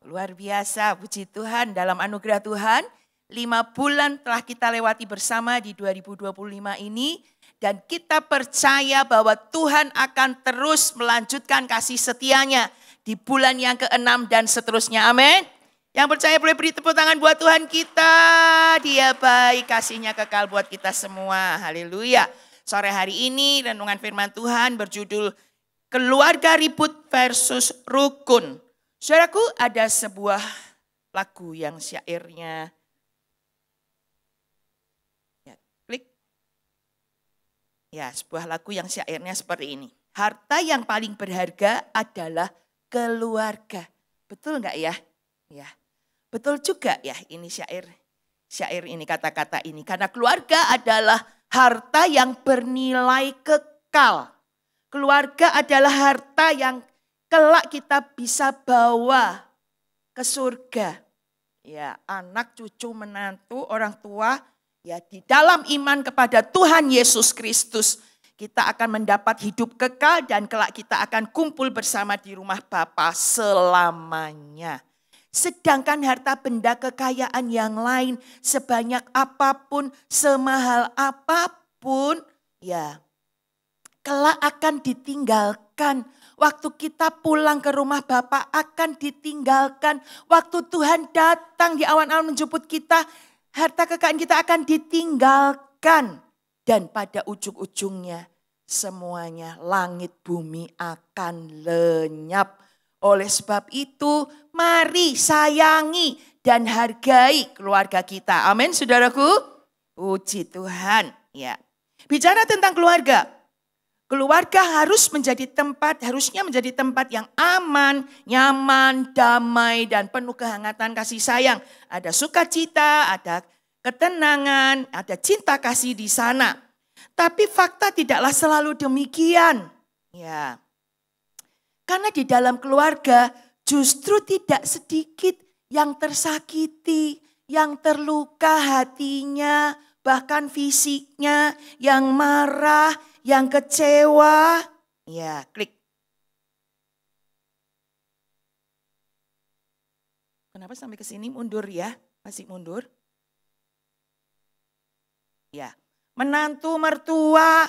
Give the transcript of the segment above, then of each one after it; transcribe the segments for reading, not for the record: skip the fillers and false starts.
Luar biasa, puji Tuhan, dalam anugerah Tuhan 5 bulan telah kita lewati bersama di 2025 ini. Dan kita percaya bahwa Tuhan akan terus melanjutkan kasih setianya di bulan yang ke-6 dan seterusnya. Amin. Yang percaya boleh beri tepuk tangan buat Tuhan kita. Dia baik, kasihnya kekal buat kita semua. Haleluya. Sore hari ini renungan firman Tuhan berjudul Keluarga Ribut versus Rukun. Saudaraku, ada sebuah lagu yang syairnya, sebuah lagu yang syairnya seperti ini. Harta yang paling berharga adalah keluarga. Betul enggak ya? Ya. Betul juga ya ini syair ini, kata-kata ini. Karena keluarga adalah harta yang bernilai kekal. Keluarga adalah harta yang kelak kita bisa bawa ke surga. Ya, anak, cucu, menantu, orang tua, ya di dalam iman kepada Tuhan Yesus Kristus, kita akan mendapat hidup kekal dan kelak kita akan kumpul bersama di rumah Bapa selamanya. Sedangkan harta benda kekayaan yang lain, sebanyak apapun, semahal apapun, ya kelak akan ditinggalkan. Waktu kita pulang ke rumah Bapa akan ditinggalkan. Waktu Tuhan datang di awan-awan menjemput kita, harta kekayaan kita akan ditinggalkan. Dan pada ujung-ujungnya semuanya langit bumi akan lenyap. Oleh sebab itu mari sayangi dan hargai keluarga kita. Amin saudaraku. Puji Tuhan. Ya. Bicara tentang keluarga. Keluarga harusnya menjadi tempat yang aman, nyaman, damai, dan penuh kehangatan kasih sayang. Ada sukacita, ada ketenangan, ada cinta kasih di sana. Tapi fakta tidaklah selalu demikian. Ya. Karena di dalam keluarga justru tidak sedikit yang tersakiti, yang terluka hatinya, bahkan fisiknya, yang marah, yang kecewa, ya klik. Kenapa sampai ke sini mundur ya? Masih mundur? Ya, menantu mertua,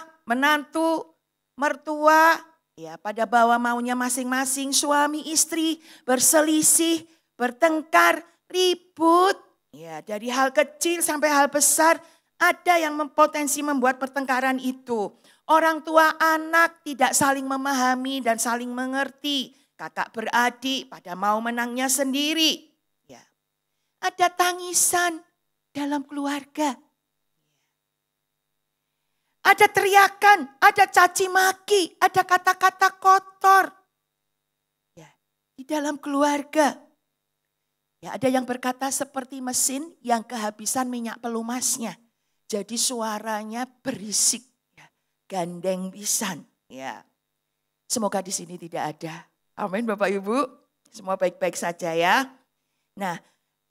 ya pada bawa maunya masing-masing, suami istri berselisih, bertengkar, ribut, ya dari hal kecil sampai hal besar ada yang mempotensi membuat pertengkaran itu. Orang tua anak tidak saling memahami dan saling mengerti. Kakak beradik pada mau menangnya sendiri. Ya. Ada tangisan dalam keluarga. Ada teriakan, ada caci maki, ada kata-kata kotor. Ya, di dalam keluarga. Ya, ada yang berkata seperti mesin yang kehabisan minyak pelumasnya. Jadi suaranya berisik. Gandeng pisan, ya. Semoga di sini tidak ada. Amin Bapak Ibu. Semua baik-baik saja ya. Nah,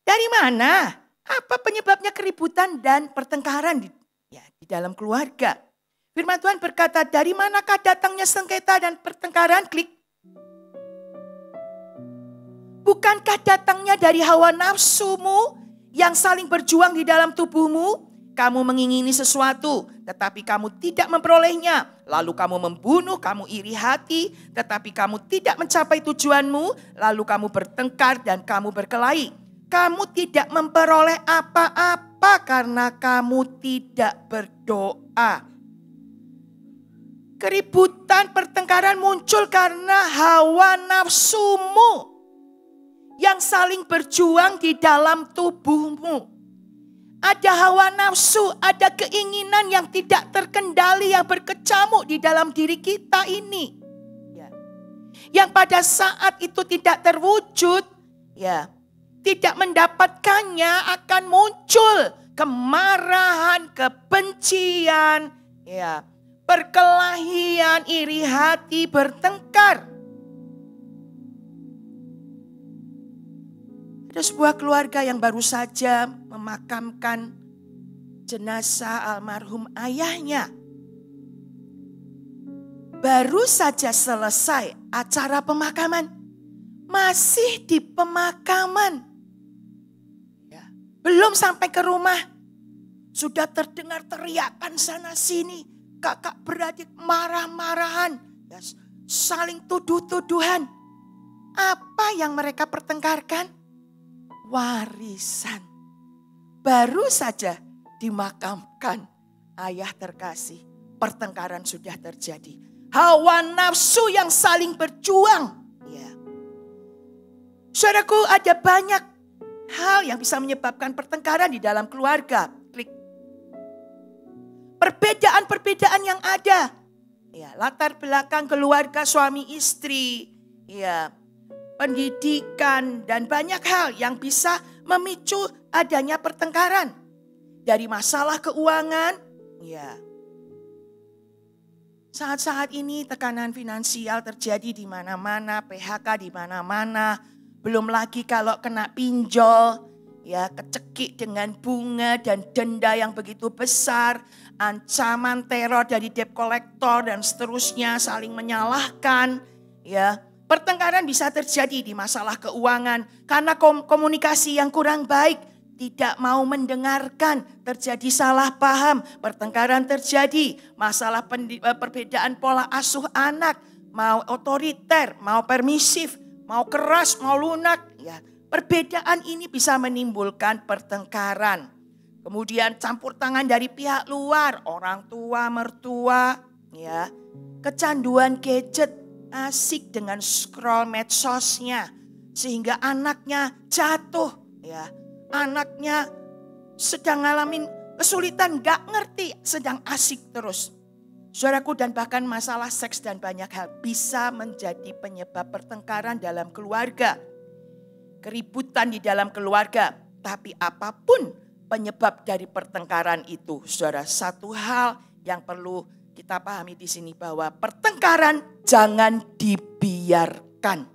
dari mana? Apa penyebabnya keributan dan pertengkaran di dalam keluarga? Firman Tuhan berkata, dari manakah datangnya sengketa dan pertengkaran? Klik. Bukankah datangnya dari hawa nafsumu yang saling berjuang di dalam tubuhmu? Kamu mengingini sesuatu, tetapi kamu tidak memperolehnya. Lalu kamu membunuh, kamu iri hati, tetapi kamu tidak mencapai tujuanmu. Lalu kamu bertengkar dan kamu berkelahi. Kamu tidak memperoleh apa-apa karena kamu tidak berdoa. Keributan, pertengkaran muncul karena hawa nafsumu yang saling berjuang di dalam tubuhmu. Ada hawa nafsu, ada keinginan yang tidak terkendali yang berkecamuk di dalam diri kita ini. Ya. Yang pada saat itu tidak terwujud, ya, tidak mendapatkannya akan muncul kemarahan, kebencian, ya, perkelahian, iri hati, bertengkar. Ada sebuah keluarga yang baru saja memakamkan jenazah almarhum ayahnya. Baru saja selesai acara pemakaman. masih di pemakaman. Ya, belum sampai ke rumah, sudah terdengar teriakan sana sini. Kakak beradik marah-marahan, ya, saling tuduh-tuduhan. Apa yang mereka pertengkarkan? Warisan. Baru saja dimakamkan ayah terkasih, pertengkaran sudah terjadi. Hawa nafsu yang saling berjuang. Ya. Saudaraku, ada banyak hal yang bisa menyebabkan pertengkaran di dalam keluarga. Klik. Perbedaan-perbedaan yang ada. Ya, latar belakang keluarga suami istri. Ya, pendidikan dan banyak hal yang bisa memicu adanya pertengkaran. Dari masalah keuangan, ya. Saat-saat ini tekanan finansial terjadi di mana-mana, PHK di mana-mana. Belum lagi kalau kena pinjol, ya, kecekik dengan bunga dan denda yang begitu besar, ancaman teror dari debt collector dan seterusnya, saling menyalahkan, ya. Pertengkaran bisa terjadi di masalah keuangan karena komunikasi yang kurang baik, tidak mau mendengarkan, terjadi salah paham, pertengkaran terjadi, masalah perbedaan pola asuh anak, mau otoriter, mau permisif, mau keras, mau lunak, ya. Perbedaan ini bisa menimbulkan pertengkaran. Kemudian campur tangan dari pihak luar, orang tua, mertua, ya. Kecanduan gadget, asik dengan scroll medsosnya sehingga anaknya jatuh, ya. Anaknya sedang ngalamin kesulitan, gak ngerti, sedang asik terus. Saudaraku, dan bahkan masalah seks dan banyak hal bisa menjadi penyebab pertengkaran dalam keluarga. Keributan di dalam keluarga. Tapi apapun penyebab dari pertengkaran itu, saudara, satu hal yang perlu kita pahami di sini bahwa pertengkaran jangan dibiarkan.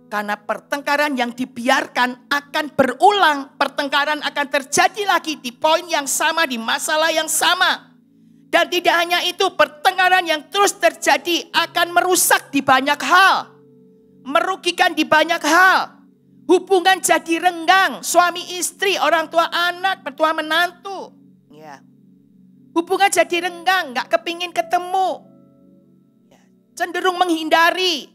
Karena pertengkaran yang dibiarkan akan berulang. Pertengkaran akan terjadi lagi di poin yang sama, di masalah yang sama. Dan tidak hanya itu, pertengkaran yang terus terjadi akan merusak di banyak hal. Merugikan di banyak hal. Hubungan jadi renggang, suami istri, orang tua anak, mertua menantu. Ya. Hubungan jadi renggang, gak kepingin ketemu. Ya. Cenderung menghindari.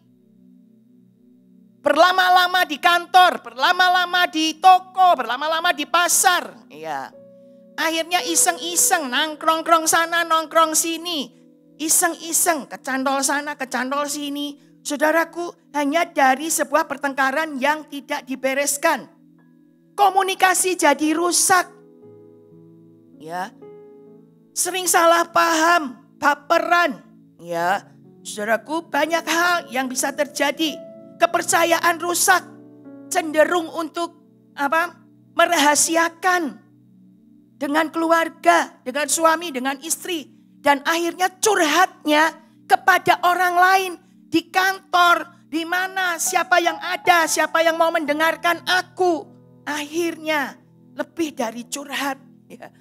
Berlama-lama di kantor, berlama-lama di toko, berlama-lama di pasar. Ya. Akhirnya iseng-iseng, nongkrong sana, nongkrong sini. Iseng-iseng, kecandol sana, kecandol sini. Saudaraku, hanya dari sebuah pertengkaran yang tidak dibereskan. Komunikasi jadi rusak. Ya. Sering salah paham, baperan. Ya. Saudaraku, banyak hal yang bisa terjadi. Kepercayaan rusak, cenderung untuk merahasiakan dengan keluarga, dengan suami, dengan istri. Dan akhirnya curhatnya kepada orang lain di kantor, di mana, siapa yang ada, siapa yang mau mendengarkan aku. Akhirnya lebih dari curhat. Ya.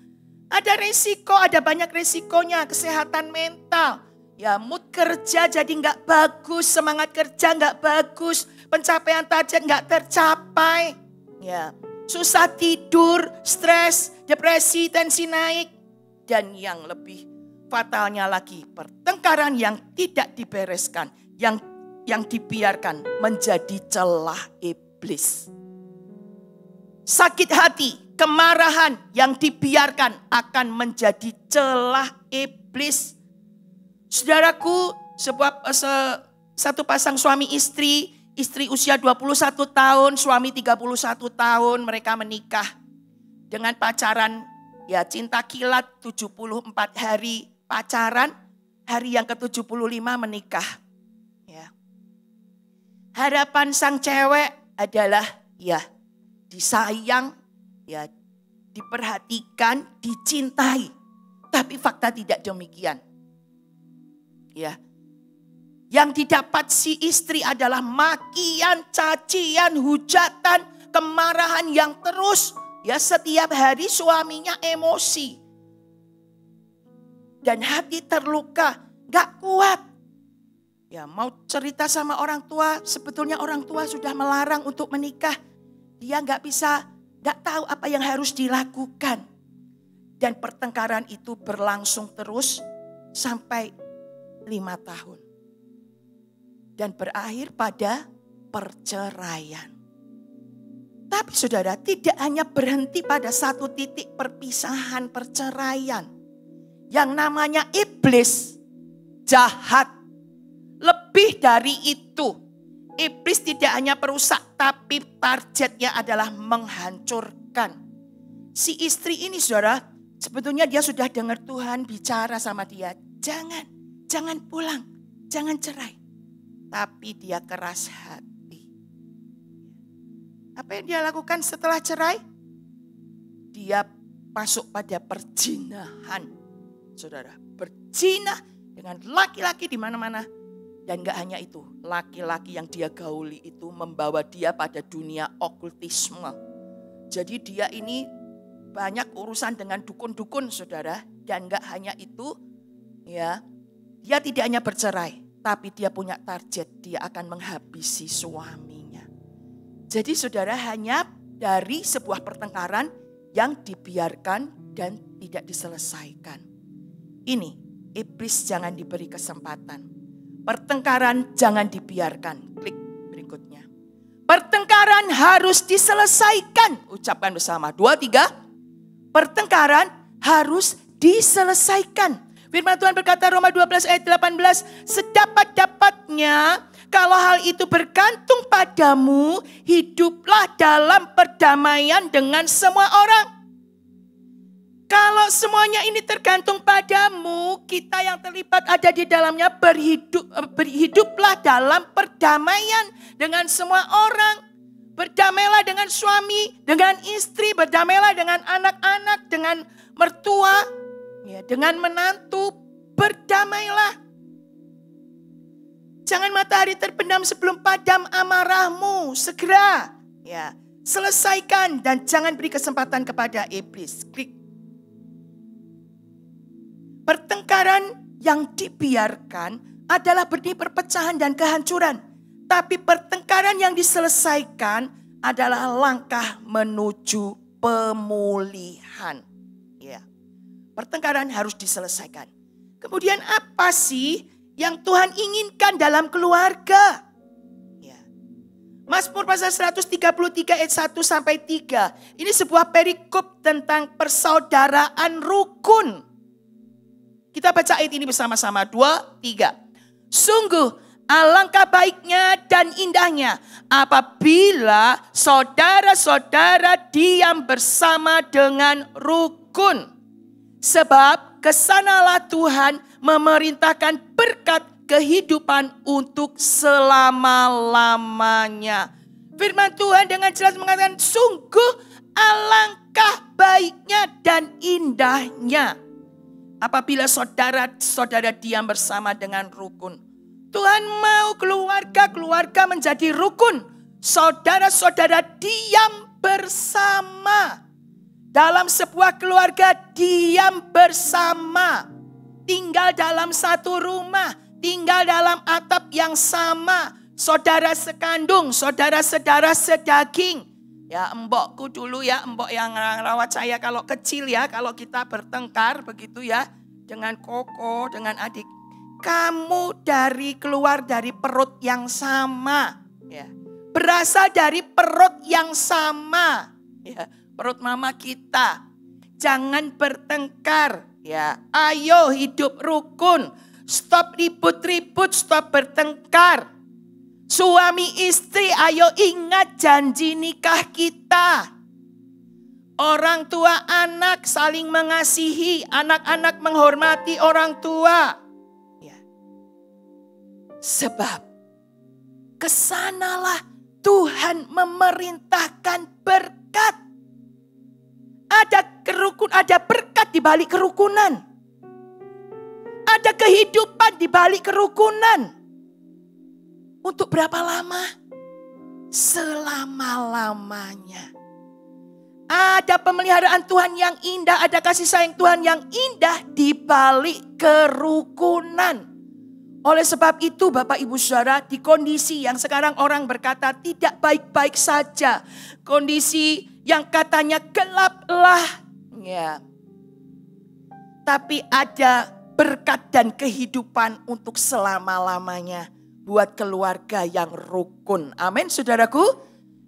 Ada resiko, ada banyak resikonya, kesehatan mental. Ya, mood kerja jadi gak bagus, semangat kerja gak bagus, pencapaian target gak tercapai. Ya, susah tidur, stres, depresi, tensi naik. Dan yang lebih fatalnya lagi, pertengkaran yang tidak dibereskan, yang dibiarkan menjadi celah iblis. Sakit hati, kemarahan yang dibiarkan akan menjadi celah iblis. Saudaraku, satu pasang suami istri usia 21 tahun, suami 31 tahun, mereka menikah. Dengan pacaran, ya cinta kilat 74 hari pacaran, hari yang ke-75 menikah. Ya. Harapan sang cewek adalah ya disayang, ya diperhatikan, dicintai. Tapi fakta tidak demikian. Ya. Yang didapat si istri adalah makian, cacian, hujatan, kemarahan yang terus. Ya, setiap hari suaminya emosi. Dan hati terluka, gak kuat. Ya, mau cerita sama orang tua, sebetulnya orang tua sudah melarang untuk menikah. Dia nggak tahu apa yang harus dilakukan. Dan pertengkaran itu berlangsung terus sampai 5 tahun. Dan berakhir pada perceraian. Tapi saudara, tidak hanya berhenti pada satu titik perpisahan perceraian. Yang namanya iblis jahat. Lebih dari itu, iblis tidak hanya perusak, tapi targetnya adalah menghancurkan. Si istri ini saudara, sebetulnya dia sudah dengar Tuhan bicara sama dia. Jangan pulang, jangan cerai. Tapi dia keras hati. Apa yang dia lakukan setelah cerai? Dia masuk pada perzinahan. Saudara, berzina dengan laki-laki di mana-mana. Dan gak hanya itu, laki-laki yang dia gauli itu membawa dia pada dunia okultisme. Jadi dia ini banyak urusan dengan dukun-dukun saudara. Dan gak hanya itu, ya, dia tidak hanya bercerai. Tapi dia punya target, dia akan menghabisi suaminya. Jadi saudara, hanya dari sebuah pertengkaran yang dibiarkan dan tidak diselesaikan. Ini, iblis jangan diberi kesempatan. Pertengkaran jangan dibiarkan. Klik berikutnya. Pertengkaran harus diselesaikan. Ucapkan bersama. 2, 3. Pertengkaran harus diselesaikan. Firman Tuhan berkata Roma 12 ayat 18. Sedapat-dapatnya kalau hal itu bergantung padamu, hiduplah dalam perdamaian dengan semua orang. Kalau semuanya ini tergantung padamu, kita yang terlibat ada di dalamnya berhiduplah dalam perdamaian dengan semua orang. Berdamailah dengan suami, dengan istri, berdamailah dengan anak-anak, dengan mertua, ya, dengan menantu, berdamailah. Jangan matahari terbenam sebelum padam amarahmu, segera, ya, selesaikan dan jangan beri kesempatan kepada iblis. Klik. Pertengkaran yang dibiarkan adalah benih perpecahan dan kehancuran. Tapi pertengkaran yang diselesaikan adalah langkah menuju pemulihan. Ya. Pertengkaran harus diselesaikan. Kemudian apa sih yang Tuhan inginkan dalam keluarga? Ya. Mazmur pasal 133 ayat 1 sampai 3. Ini sebuah perikop tentang persaudaraan rukun. Kita baca ayat ini bersama-sama. 2, 3. Sungguh alangkah baiknya dan indahnya apabila saudara-saudara diam bersama dengan rukun. Sebab kesanalah Tuhan memerintahkan berkat kehidupan untuk selama-lamanya. Firman Tuhan dengan jelas mengatakan sungguh alangkah baiknya dan indahnya apabila saudara-saudara diam bersama dengan rukun. Tuhan mau keluarga menjadi rukun. Saudara-saudara diam bersama. Dalam sebuah keluarga diam bersama. Tinggal dalam satu rumah. Tinggal dalam atap yang sama. Saudara sekandung, saudara-saudara sedaging. Ya embokku dulu ya, embok yang rawat saya kalau kecil ya, kalau kita bertengkar begitu ya, dengan koko, dengan adik. Kamu keluar dari perut yang sama, ya. Berasal dari perut yang sama, ya. Perut mama kita. Jangan bertengkar, ya. Ayo hidup rukun, stop ribut-ribut, stop bertengkar. Suami istri, ayo ingat janji nikah kita. Orang tua anak saling mengasihi, anak-anak menghormati orang tua. Ya. Sebab kesanalah Tuhan memerintahkan berkat. Ada berkat di balik kerukunan. Ada kehidupan di balik kerukunan. Untuk berapa lama? Selama-lamanya. Ada pemeliharaan Tuhan yang indah, ada kasih sayang Tuhan yang indah di balik kerukunan. Oleh sebab itu Bapak Ibu Saudara, di kondisi yang sekarang orang berkata tidak baik-baik saja, kondisi yang katanya gelaplah, ya, tapi ada berkat dan kehidupan untuk selama-lamanya buat keluarga yang rukun. Amin saudaraku.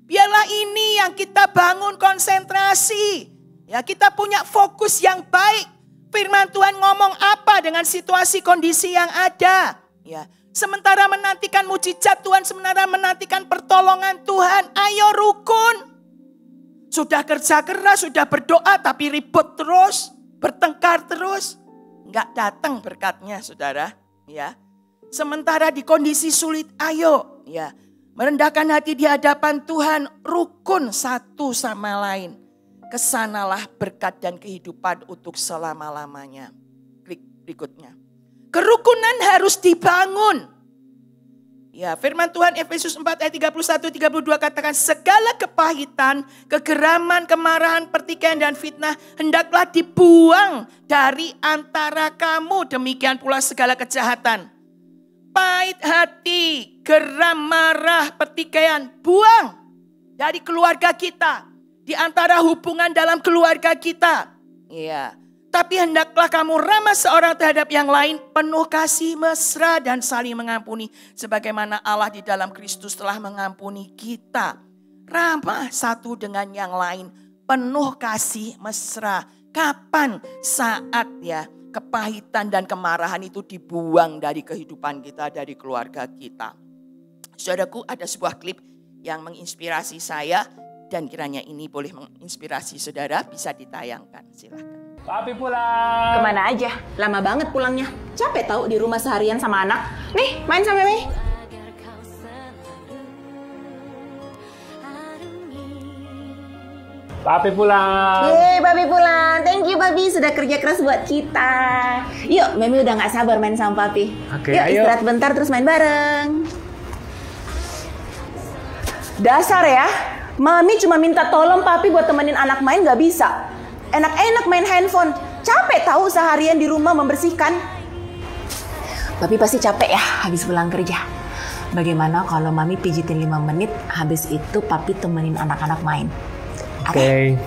Biarlah ini yang kita bangun konsentrasi. Ya, kita punya fokus yang baik. Firman Tuhan ngomong apa dengan situasi kondisi yang ada. Ya, sementara menantikan mujizat Tuhan, sementara menantikan pertolongan Tuhan, ayo rukun. Sudah kerja keras, sudah berdoa tapi ribut terus, bertengkar terus, nggak datang berkatnya saudara. Ya, sementara di kondisi sulit, ayo ya merendahkan hati di hadapan Tuhan, rukun satu sama lain. Kesanalah berkat dan kehidupan untuk selama-lamanya. Klik berikutnya. Kerukunan harus dibangun. Ya, firman Tuhan Efesus 4 ayat 31-32 katakan, segala kepahitan, kegeraman, kemarahan, pertikaian dan fitnah hendaklah dibuang dari antara kamu. Demikian pula segala kejahatan. Pahit hati, geram, marah, pertikaian, buang dari keluarga kita. Di antara hubungan dalam keluarga kita. Ya. Tapi hendaklah kamu ramah seorang terhadap yang lain, penuh kasih, mesra dan saling mengampuni. Sebagaimana Allah di dalam Kristus telah mengampuni kita. Ramah satu dengan yang lain, penuh kasih, mesra. Kapan? Saat ya kepahitan dan kemarahan itu dibuang dari kehidupan kita, dari keluarga kita. Saudaraku, ada sebuah klip yang menginspirasi saya. Dan kiranya ini boleh menginspirasi saudara, bisa ditayangkan, silakan. Papi pulang. Kemana aja? Lama banget pulangnya. Capek tahu di rumah seharian sama anak. Nih, main sama Mei. Papi pulang. Yeay, Papi pulang. Thank you, Papi. Sudah kerja keras buat kita. Yuk, Memi udah gak sabar main sama Papi. Oke, yuk, ayo. Istirahat bentar terus main bareng. Dasar ya. Mami cuma minta tolong Papi buat temenin anak main gak bisa. Enak-enak main handphone. Capek tahu seharian di rumah membersihkan. Papi pasti capek ya habis pulang kerja. Bagaimana kalau Mami pijitin 5 menit, habis itu Papi temenin anak-anak main. Oke.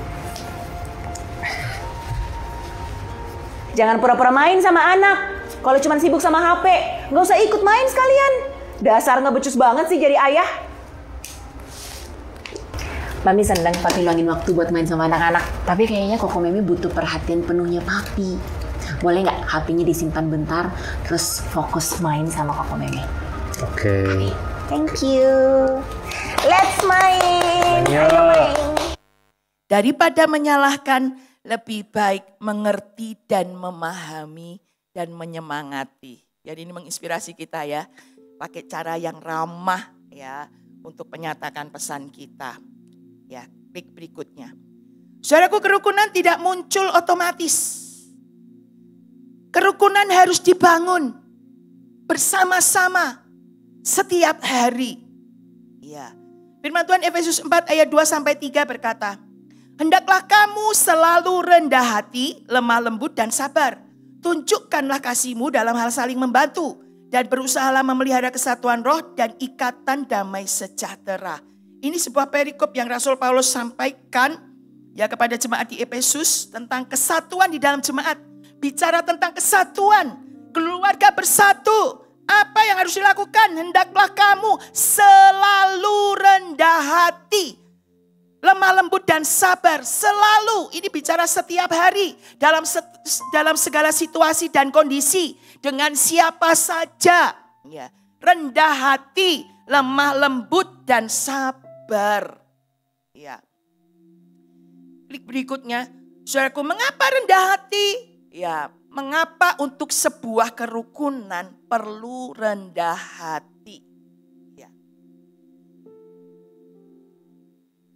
Jangan pura-pura main sama anak. Kalau cuma sibuk sama HP, gak usah ikut main sekalian. Dasar ngebecus banget sih jadi ayah. Mami senang Papi luangin waktu buat main sama anak-anak. Tapi kayaknya Koko Memi butuh perhatian penuhnya Papi. Boleh nggak HP-nya disimpan bentar, terus fokus main sama Koko Memi? Oke. Thank you. Let's main. Ayo. Ayo main. Daripada menyalahkan, lebih baik mengerti dan memahami dan menyemangati. Jadi ini menginspirasi kita ya. Pakai cara yang ramah ya untuk menyatakan pesan kita. Ya, klik berikutnya. Saudaraku, kerukunan tidak muncul otomatis. Kerukunan harus dibangun bersama-sama setiap hari. Ya. Firman Tuhan Efesus 4 ayat 2-3 berkata, hendaklah kamu selalu rendah hati, lemah lembut dan sabar. Tunjukkanlah kasihmu dalam hal saling membantu dan berusahalah memelihara kesatuan roh dan ikatan damai sejahtera. Ini sebuah perikop yang Rasul Paulus sampaikan ya kepada jemaat di Efesus tentang kesatuan di dalam jemaat. Bicara tentang kesatuan, keluarga bersatu. Apa yang harus dilakukan? Hendaklah kamu selalu rendah hati, lemah lembut dan sabar. Selalu, ini bicara setiap hari dalam segala situasi dan kondisi dengan siapa saja. Ya, rendah hati, lemah lembut dan sabar. Ya. Klik berikutnya. Saudaraku, mengapa rendah hati? Ya, mengapa untuk sebuah kerukunan perlu rendah hati? Ya.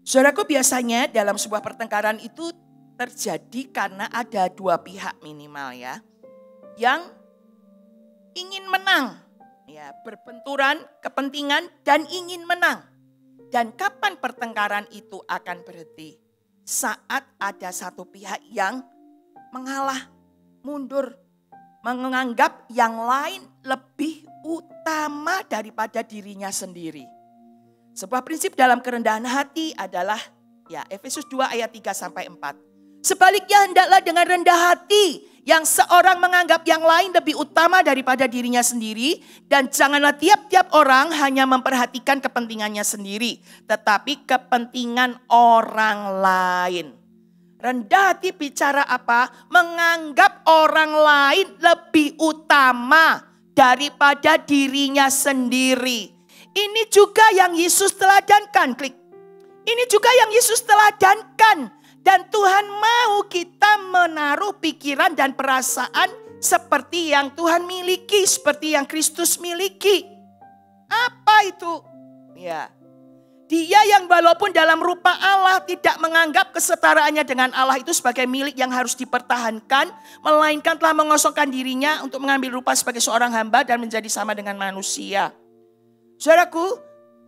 Saudaraku, biasanya dalam sebuah pertengkaran itu terjadi karena ada dua pihak minimal ya. Yang ingin menang. Ya, berbenturan kepentingan dan ingin menang. Dan kapan pertengkaran itu akan berhenti? Saat ada satu pihak yang mengalah, mundur, menganggap yang lain lebih utama daripada dirinya sendiri. Sebuah prinsip dalam kerendahan hati adalah Efesus 2 ayat 3 sampai 4. Sebaliknya hendaklah dengan rendah hati yang seorang menganggap yang lain lebih utama daripada dirinya sendiri, dan janganlah tiap-tiap orang hanya memperhatikan kepentingannya sendiri, tetapi kepentingan orang lain. Rendah hati bicara apa? Menganggap orang lain lebih utama daripada dirinya sendiri. Ini juga yang Yesus teladankan. Klik. Ini juga yang Yesus teladankan. Dan Tuhan mau kita menaruh pikiran dan perasaan seperti yang Tuhan miliki, seperti yang Kristus miliki. Apa itu? Dia yang walaupun dalam rupa Allah tidak menganggap kesetaraannya dengan Allah itu sebagai milik yang harus dipertahankan, melainkan telah mengosongkan dirinya untuk mengambil rupa sebagai seorang hamba dan menjadi sama dengan manusia. Saudaraku,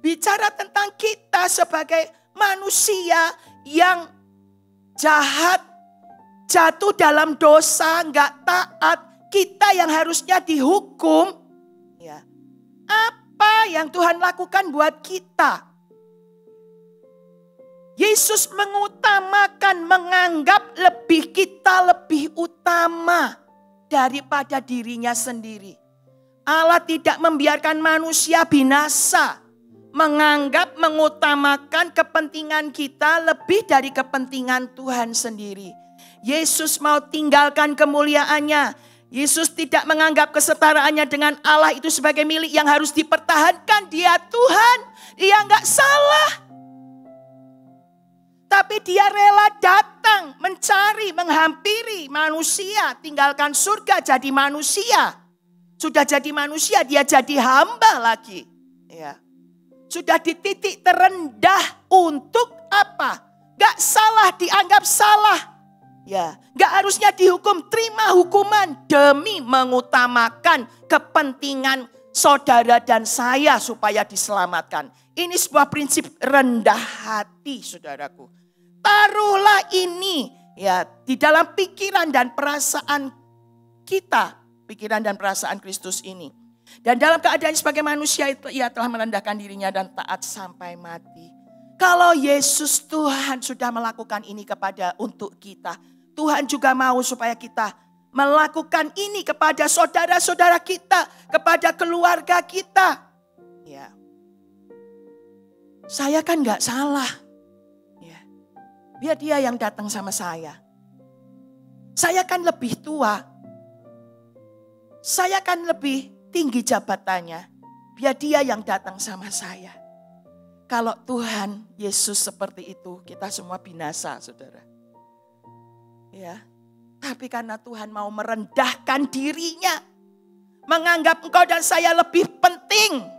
bicara tentang kita sebagai manusia yang jahat, jatuh dalam dosa, gak taat, kita yang harusnya dihukum. Apa yang Tuhan lakukan buat kita? Yesus mengutamakan, menganggap kita lebih utama daripada dirinya sendiri. Allah tidak membiarkan manusia binasa, menganggap, mengutamakan kepentingan kita lebih dari kepentingan Tuhan sendiri. Yesus mau tinggalkan kemuliaannya. Yesus tidak menganggap kesetaraannya dengan Allah itu sebagai milik yang harus dipertahankan. Dia Tuhan, dia gak salah. Tapi dia rela datang, mencari, menghampiri manusia. Tinggalkan surga jadi manusia. Sudah jadi manusia, dia jadi hamba lagi. Sudah di titik terendah untuk apa? Gak salah, dianggap salah. Gak harusnya dihukum, terima hukuman demi mengutamakan kepentingan saudara dan saya supaya diselamatkan. Ini sebuah prinsip rendah hati, saudaraku. Taruhlah ini di dalam pikiran dan perasaan kita, pikiran dan perasaan Kristus ini. Dan dalam keadaan sebagai manusia itu ia telah merendahkan dirinya dan taat sampai mati. Kalau Yesus Tuhan sudah melakukan ini untuk kita, Tuhan juga mau supaya kita melakukan ini kepada saudara-saudara kita, kepada keluarga kita. Saya kan gak salah. Biar dia yang datang sama saya. Saya kan lebih tua. Saya kan lebih tinggi jabatannya. Biar dia yang datang sama saya. Kalau Tuhan Yesus seperti itu, kita semua binasa, saudara. Tapi karena Tuhan mau merendahkan dirinya, menganggap engkau dan saya lebih penting.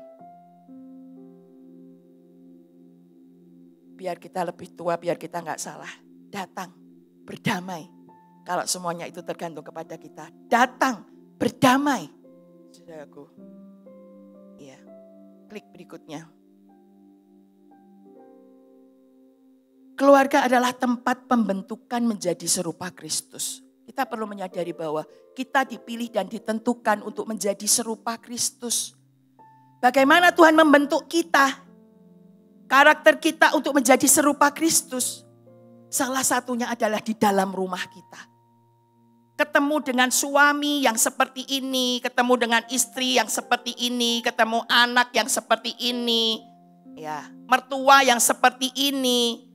Biar kita lebih tua, biar kita gak salah. Datang, berdamai. Kalau semuanya itu tergantung kepada kita. Datang, berdamai. Saudaraku. Klik berikutnya. Keluarga adalah tempat pembentukan menjadi serupa Kristus. Kita perlu menyadari bahwa kita dipilih dan ditentukan untuk menjadi serupa Kristus. Bagaimana Tuhan membentuk kita? Karakter kita untuk menjadi serupa Kristus. Salah satunya adalah di dalam rumah kita. Ketemu dengan suami yang seperti ini, ketemu dengan istri yang seperti ini, ketemu anak yang seperti ini, mertua yang seperti ini.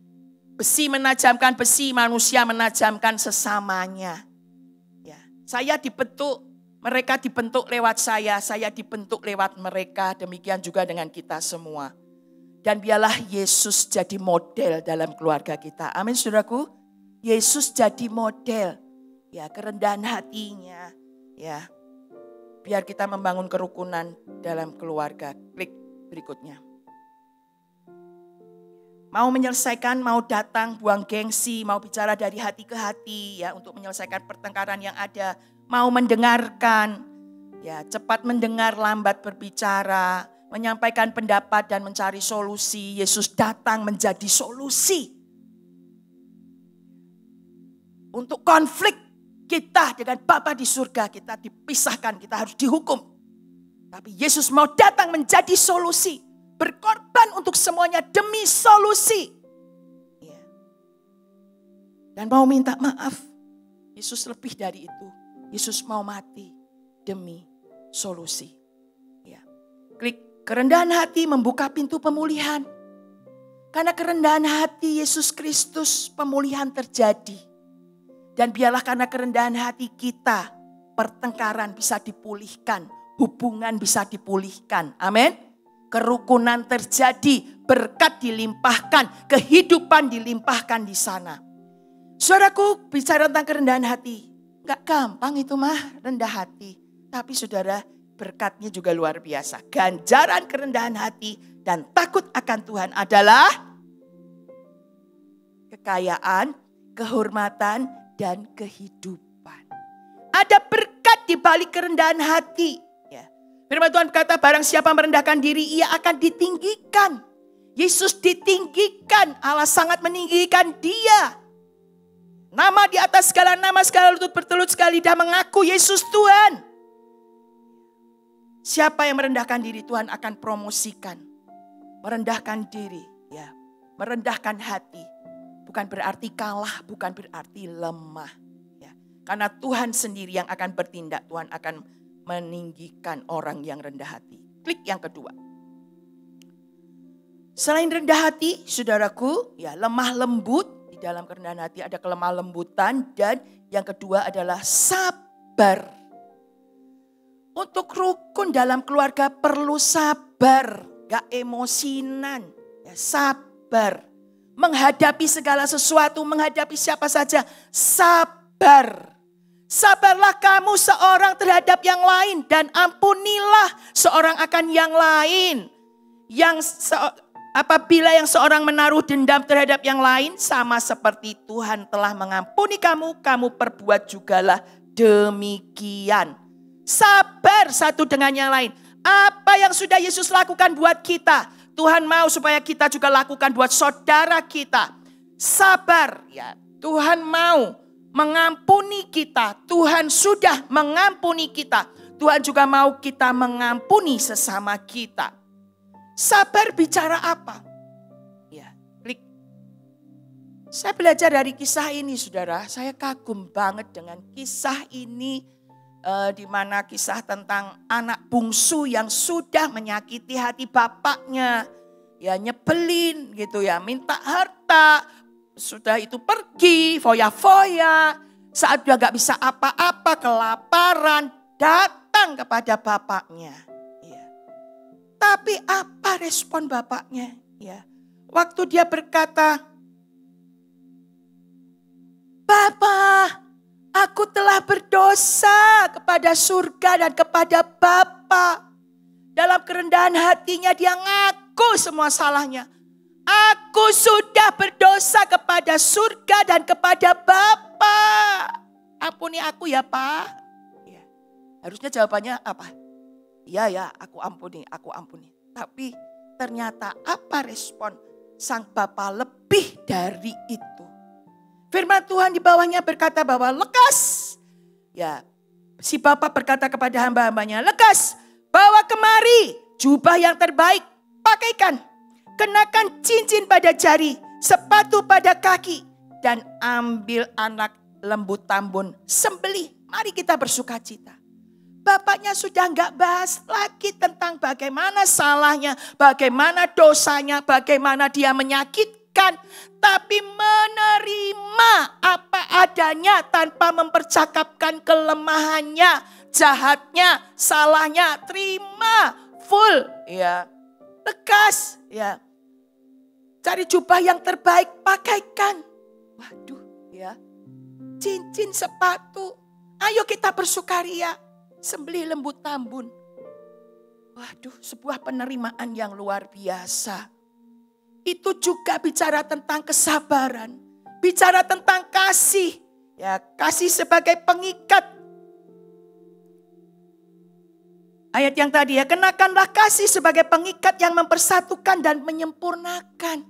Besi menajamkan besi, manusia menajamkan sesamanya. Saya dibentuk, mereka dibentuk lewat saya dibentuk lewat mereka, demikian juga dengan kita semua. Dan biarlah Yesus jadi model dalam keluarga kita. Amin, saudaraku. Yesus jadi model. Kerendahan hatinya. Biar kita membangun kerukunan dalam keluarga. Klik berikutnya. Mau menyelesaikan, mau datang, buang gengsi, mau bicara dari hati ke hati. Untuk menyelesaikan pertengkaran yang ada. Mau mendengarkan. Cepat mendengar, lambat berbicara. Menyampaikan pendapat dan mencari solusi. Yesus datang menjadi solusi. Untuk konflik Kita dengan Bapa di surga, kita dipisahkan, kita harus dihukum. Tapi Yesus mau datang menjadi solusi. Berkorban untuk semuanya demi solusi. Ya. Dan mau minta maaf. Yesus lebih dari itu. Yesus mau mati demi solusi. Ya. Klik kerendahan hati membuka pintu pemulihan. Karena kerendahan hati Yesus Kristus pemulihan terjadi. Dan biarlah karena kerendahan hati kita, pertengkaran bisa dipulihkan, hubungan bisa dipulihkan. Amin. Kerukunan terjadi, berkat dilimpahkan, kehidupan dilimpahkan di sana. Saudaraku, bicara tentang kerendahan hati. Enggak gampang itu mah, rendah hati. Tapi saudara, berkatnya juga luar biasa. Ganjaran kerendahan hati dan takut akan Tuhan adalah kekayaan, kehormatan, dan kehidupan. Ada berkat di balik kerendahan hati. Ya. Firman Tuhan berkata, barang siapa merendahkan diri, ia akan ditinggikan. Yesus ditinggikan, Allah sangat meninggikan dia. Nama di atas segala nama, segala lutut bertelut, sekali dah mengaku Yesus Tuhan. Siapa yang merendahkan diri, Tuhan akan promosikan. Merendahkan diri, ya, merendahkan hati. Bukan berarti kalah, bukan berarti lemah. Ya. Karena Tuhan sendiri yang akan bertindak, Tuhan akan meninggikan orang yang rendah hati. Klik yang kedua. Selain rendah hati, saudaraku, ya lemah lembut. Di dalam kerendahan hati ada kelemah lembutan. Dan yang kedua adalah sabar. Untuk rukun dalam keluarga perlu sabar. Gak emosinan, ya, sabar. Menghadapi segala sesuatu, menghadapi siapa saja, sabar. Sabarlah kamu seorang terhadap yang lain dan ampunilah seorang akan yang lain. Apabila yang seorang menaruh dendam terhadap yang lain, sama seperti Tuhan telah mengampuni kamu, kamu perbuat jugalah demikian. Sabar satu dengan yang lain. Apa yang sudah Yesus lakukan buat kita, Tuhan mau supaya kita juga lakukan buat saudara kita. Sabar, ya. Tuhan mau mengampuni kita. Tuhan sudah mengampuni kita. Tuhan juga mau kita mengampuni sesama kita. Sabar bicara apa? Ya, klik. Saya belajar dari kisah ini, saudara. Saya kagum banget dengan kisah ini. Di mana kisah tentang anak bungsu yang sudah menyakiti hati bapaknya. Ya nyebelin gitu ya, minta harta. Sudah itu pergi, foya-foya. Saat dia gak bisa apa-apa, kelaparan, datang kepada bapaknya. Ya. Tapi apa respon bapaknya? Ya. Waktu dia berkata, Bapak, aku telah berdosa kepada surga dan kepada Bapa. Dalam kerendahan hatinya dia ngaku semua salahnya. Aku sudah berdosa kepada surga dan kepada Bapa. Ampuni aku ya Pak. Ya. Harusnya jawabannya apa? Ya, aku ampuni, aku ampuni. Tapi ternyata apa respon sang Bapa lebih dari itu. Firman Tuhan di bawahnya berkata bahwa lekas. Ya, si Bapa berkata kepada hamba-hambanya, lekas bawa kemari jubah yang terbaik, pakaikan. Kenakan cincin pada jari, sepatu pada kaki. Dan ambil anak lembu tambun, sembelih. Mari kita bersuka cita. Bapaknya sudah enggak bahas lagi tentang bagaimana salahnya, bagaimana dosanya, bagaimana dia menyakitkan. Tapi menerima apa adanya tanpa mempercakapkan kelemahannya, jahatnya, salahnya. Terima full, ya. Lekas, ya. Cari jubah yang terbaik, pakaikan. Waduh, ya. Cincin, sepatu. Ayo kita bersukaria. Sembelih lembu tambun. Waduh, sebuah penerimaan yang luar biasa. Itu juga bicara tentang kesabaran. Bicara tentang kasih. Ya, kasih sebagai pengikat. Ayat yang tadi ya, kenakanlah kasih sebagai pengikat yang mempersatukan dan menyempurnakan.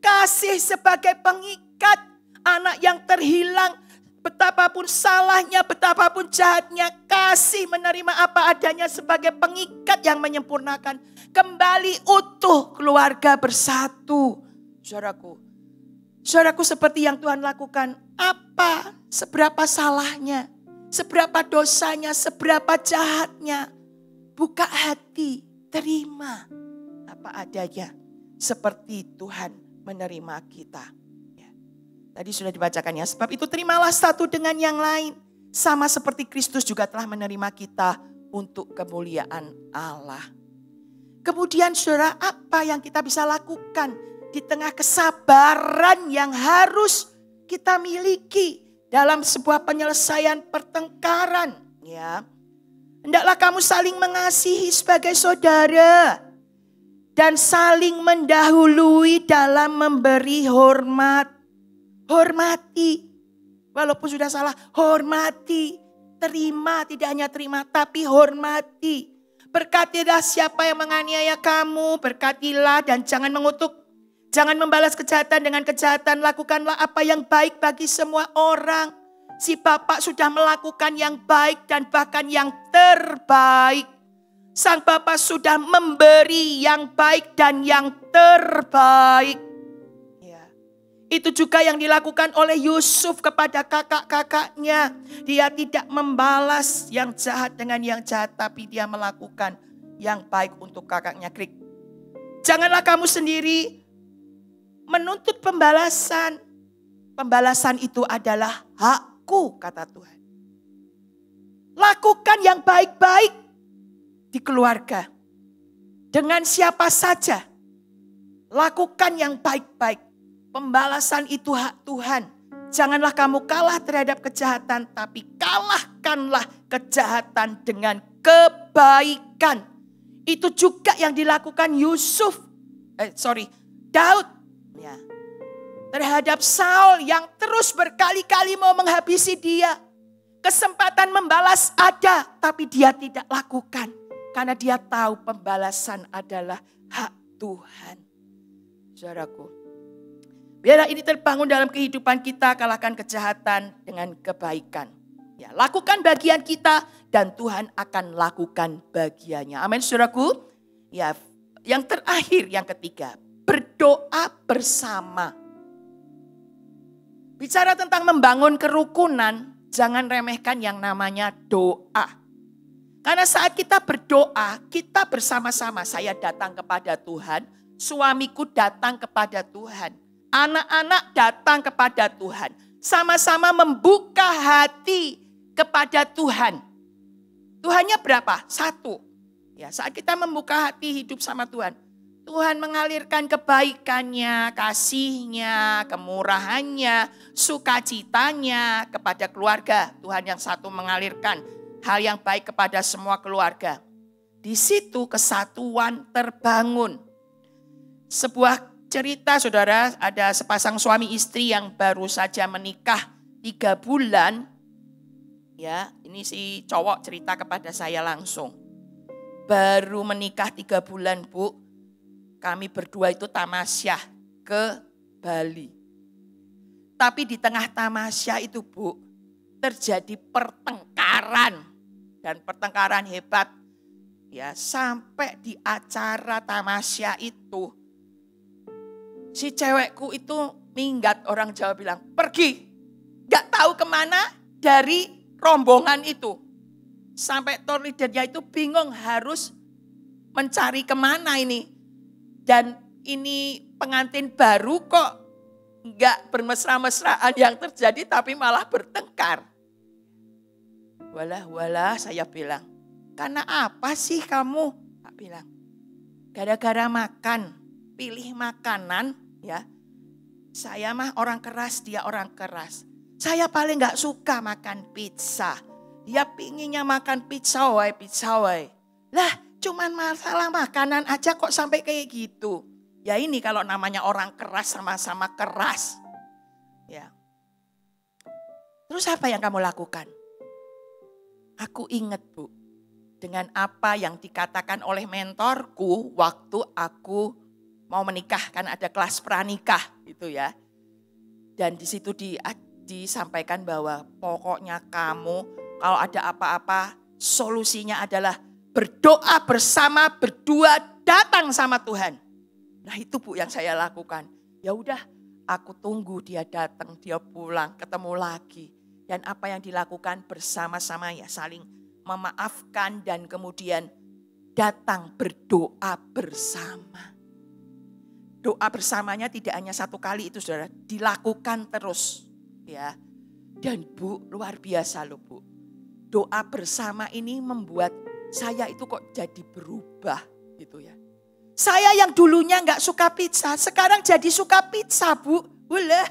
Kasih sebagai pengikat anak yang terhilang, Betapapun salahnya, betapapun jahatnya, kasih menerima apa adanya sebagai pengikat yang menyempurnakan. Kembali utuh keluarga bersatu. Saudaraku seperti yang Tuhan lakukan. Apa, seberapa salahnya, seberapa dosanya, seberapa jahatnya. Buka hati, terima apa adanya. Seperti Tuhan menerima kita. Tadi sudah dibacakan ya. Sebab itu terimalah satu dengan yang lain. Sama seperti Kristus juga telah menerima kita untuk kemuliaan Allah. Kemudian saudara, apa yang kita bisa lakukan di tengah kesabaran yang harus kita miliki dalam sebuah penyelesaian pertengkaran. Ya, hendaklah kamu saling mengasihi sebagai saudara. Dan saling mendahului dalam memberi hormat. Hormati, walaupun sudah salah, hormati, terima, tidak hanya terima, tapi hormati. Berkatilah siapa yang menganiaya kamu, berkatilah dan jangan mengutuk. Jangan membalas kejahatan dengan kejahatan, lakukanlah apa yang baik bagi semua orang. Si Bapak sudah melakukan yang baik dan bahkan yang terbaik. Sang Bapa sudah memberi yang baik dan yang terbaik. Itu juga yang dilakukan oleh Yusuf kepada kakak-kakaknya. Dia tidak membalas yang jahat dengan yang jahat, tapi dia melakukan yang baik untuk kakaknya. Klik. Janganlah kamu sendiri menuntut pembalasan. Pembalasan itu adalah hakku, kata Tuhan. Lakukan yang baik-baik di keluarga. Dengan siapa saja. Lakukan yang baik-baik. Pembalasan itu hak Tuhan. Janganlah kamu kalah terhadap kejahatan, tapi kalahkanlah kejahatan dengan kebaikan. Itu juga yang dilakukan Daud. Ya. Terhadap Saul yang terus berkali-kali mau menghabisi dia. Kesempatan membalas ada, tapi dia tidak lakukan. Karena dia tahu pembalasan adalah hak Tuhan. Saudaraku. Biarlah ini terbangun dalam kehidupan kita, kalahkan kejahatan dengan kebaikan. Ya, lakukan bagian kita dan Tuhan akan lakukan bagiannya. Amin, saudaraku. Ya, yang terakhir, yang ketiga, berdoa bersama. Bicara tentang membangun kerukunan, jangan remehkan yang namanya doa. Karena saat kita berdoa, kita bersama-sama. Saya datang kepada Tuhan, suamiku datang kepada Tuhan. Anak-anak datang kepada Tuhan. Sama-sama membuka hati kepada Tuhan. Tuhannya berapa? Satu. Ya, saat kita membuka hati hidup sama Tuhan. Tuhan mengalirkan kebaikannya, kasihnya, kemurahannya, sukacitanya kepada keluarga. Tuhan yang satu mengalirkan hal yang baik kepada semua keluarga. Di situ kesatuan terbangun. Sebuah cerita saudara, ada sepasang suami istri yang baru saja menikah 3 bulan. Ya, ini si cowok cerita kepada saya langsung. Baru menikah 3 bulan Bu, kami berdua itu tamasyah ke Bali. Tapi di tengah tamasyah itu Bu, terjadi pertengkaran. Dan pertengkaran hebat. Ya, sampai di acara tamasyah itu, si cewekku itu minggat, orang Jawa bilang, pergi. Gak tahu kemana dari rombongan itu. Sampai tour leadernya itu bingung harus mencari kemana ini. Dan ini pengantin baru kok gak bermesra-mesraan yang terjadi tapi malah bertengkar. Walah saya bilang, karena apa sih kamu? Tak bilang, gara-gara makan, pilih makanan. Ya, saya mah orang keras, dia orang keras. Saya paling gak suka makan pizza. Dia pinginnya makan pizza wae. Lah, cuman masalah makanan aja kok sampai kayak gitu. Ya ini kalau namanya orang keras sama-sama keras. Ya. Terus apa yang kamu lakukan? Aku ingat Bu, dengan apa yang dikatakan oleh mentorku waktu aku mau menikah, kan ada kelas pranikah gitu ya. Dan di situ disampaikan bahwa pokoknya kamu kalau ada apa-apa solusinya adalah berdoa bersama, berdua, datang sama Tuhan. Nah itu Bu yang saya lakukan. Ya udah, aku tunggu dia datang, dia pulang, ketemu lagi. Dan apa yang dilakukan bersama-sama ya saling memaafkan dan kemudian datang berdoa bersama. Doa bersamanya tidak hanya satu kali itu saudara, dilakukan terus ya. Dan Bu luar biasa loh Bu. Doa bersama ini membuat saya itu kok jadi berubah gitu ya. Saya yang dulunya nggak suka pizza, sekarang jadi suka pizza Bu. Boleh